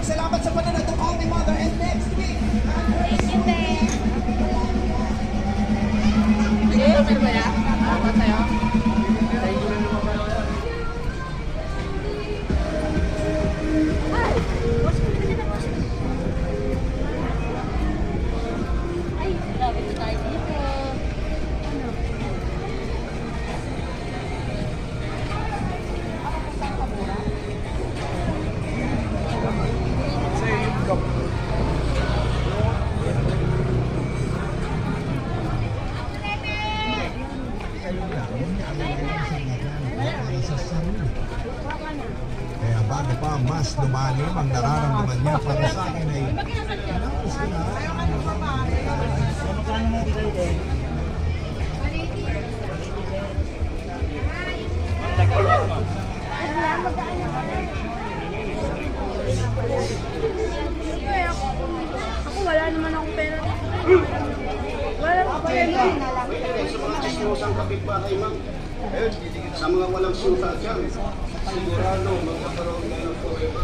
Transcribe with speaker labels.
Speaker 1: salamat sa panonood ng Call Me Mother. And next week,
Speaker 2: Thank you, te. Nag-i-open ba yan? Ako sa'yo? Ay, grabe na tayo dito.
Speaker 3: Kaya bago pa mas lumalim ang nararamdaman niya para sa akin ay
Speaker 2: Ako wala naman akong pera. Wala akong pera.
Speaker 4: Sa mga chismosang kapitbahay, ma'am. Sa mga walang suta dyan, sigurado magkakaroon kayo ng problema.